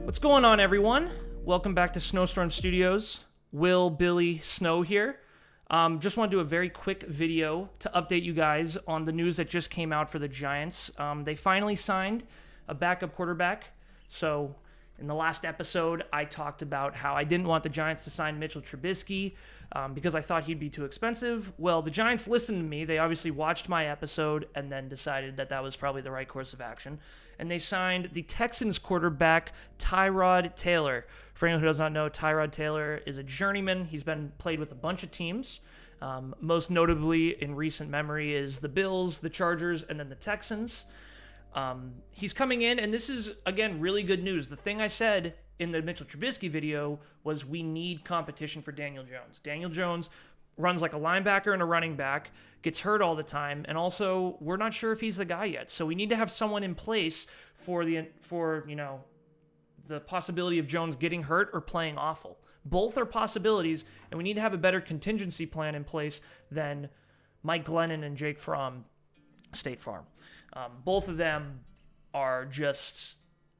What's going on, everyone? Welcome back to Snowstorm Studios. Will, Billy, Snow here. Just want to do a very quick video to update you guys on the news that just came out for the Giants. They finally signed a backup quarterback. So in the last episode, I talked about how I didn't want the Giants to sign Mitchell Trubisky because I thought he'd be too expensive. Well, the Giants listened to me. They obviously watched my episode and then decided that that was probably the right course of action. And they signed the Texans quarterback, Tyrod Taylor. For anyone who does not know, Tyrod Taylor is a journeyman. He's been played with a bunch of teams. Most notably in recent memory is the Bills, the Chargers, and then the Texans. He's coming in, and this is, again, really good news. The thing I said in the Mitchell Trubisky video was we need competition for Daniel Jones. Daniel Jones runs like a linebacker and a running back, gets hurt all the time, and also we're not sure if he's the guy yet. So we need to have someone in place for the possibility of Jones getting hurt or playing awful. Both are possibilities, and we need to have a better contingency plan in place than Mike Glennon and Jake Fromm, State Farm. Both of them are just,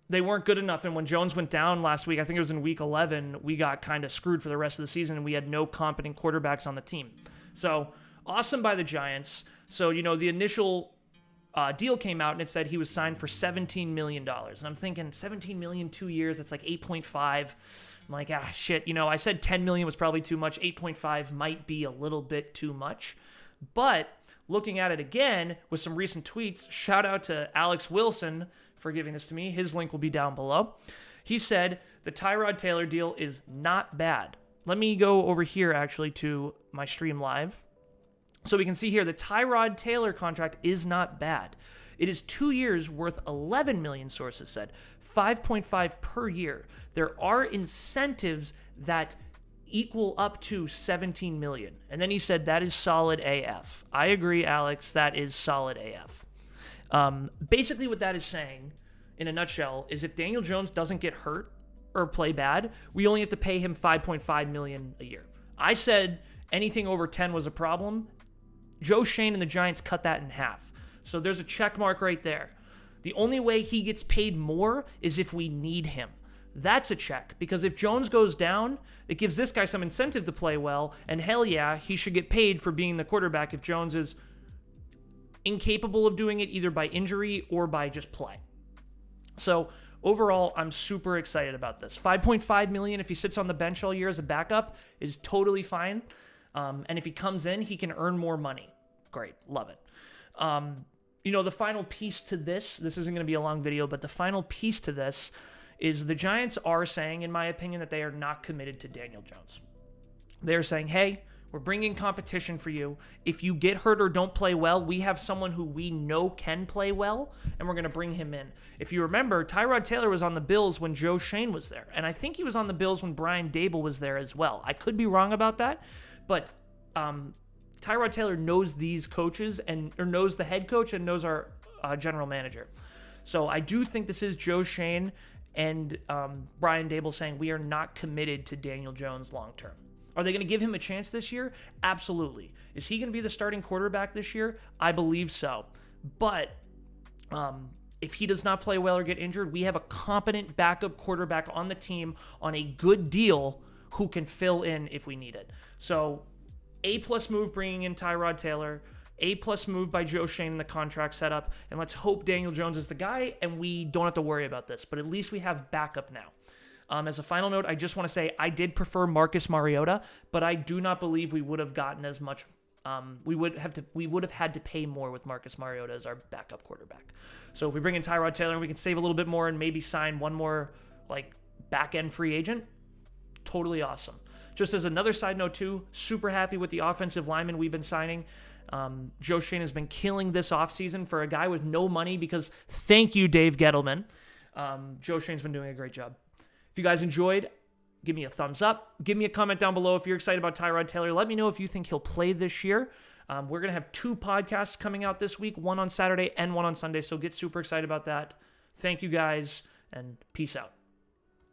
they weren't good enough. And when Jones went down last week, I think it was in week 11, we got kind of screwed for the rest of the season, and we had no competent quarterbacks on the team. So awesome by the Giants. So, the initial deal came out and it said he was signed for $17 million. And I'm thinking $17 million, 2 years, that's like 8.5. I'm like, shit. I said 10 million was probably too much. 8.5 might be a little bit too much. But looking at it again with some recent tweets, shout out to Alex Wilson for giving this to me. His link will be down below. He said the Tyrod Taylor deal is not bad. Let me go over here actually to my stream live. So we can see here the Tyrod Taylor contract is not bad. It is 2 years worth 11 million, sources said, 5.5 per year. There are incentives that equal up to 17 million. And then he said that is solid AF. I agree, Alex, that is solid AF. Basically what that is saying in a nutshell is if Daniel Jones doesn't get hurt or play bad, we only have to pay him 5.5 million a year. I said anything over 10 was a problem. Joe Schoen and the Giants cut that in half. So there's a check mark right there. The only way he gets paid more is if we need him. That's a check, because if Jones goes down, it gives this guy some incentive to play well, and hell yeah, he should get paid for being the quarterback if Jones is incapable of doing it either by injury or by just play. So overall, I'm super excited about this. 5.5 million if he sits on the bench all year as a backup is totally fine. And if he comes in, he can earn more money. Great, love it. The final piece to this isn't going to be a long video, but the final piece to this is the Giants are saying, in my opinion, that they are not committed to Daniel Jones. They're saying, hey, we're bringing competition for you. If you get hurt or don't play well, we have someone who we know can play well, and we're going to bring him in. If you remember, Tyrod Taylor was on the Bills when Joe Schoen was there, and I think he was on the Bills when Brian Daboll was there as well. I could be wrong about that, but Tyrod Taylor knows these coaches or knows the head coach and knows our general manager. So I do think this is Joe Schoen and Brian Daboll saying we are not committed to Daniel Jones long-term. Are they going to give him a chance this year? Absolutely. Is he going to be the starting quarterback this year? I believe so. But if he does not play well or get injured, we have a competent backup quarterback on the team on a good deal who can fill in if we need it. So A-plus move bringing in Tyrod Taylor, A-plus move by Joe Schoen in the contract setup, and let's hope Daniel Jones is the guy and we don't have to worry about this, but at least we have backup now. As a final note, I just want to say I did prefer Marcus Mariota, but I do not believe we would have gotten as much. We would have had to pay more with Marcus Mariota as our backup quarterback. So if we bring in Tyrod Taylor and we can save a little bit more and maybe sign one more back-end free agent, totally awesome. Just as another side note too, super happy with the offensive linemen we've been signing. Joe Schoen has been killing this offseason for a guy with no money because thank you, Dave Gettleman. Joe Schoen's been doing a great job. If you guys enjoyed, give me a thumbs up. Give me a comment down below if you're excited about Tyrod Taylor. Let me know if you think he'll play this year. We're going to have 2 podcasts coming out this week, one on Saturday and one on Sunday, so get super excited about that. Thank you guys, and peace out.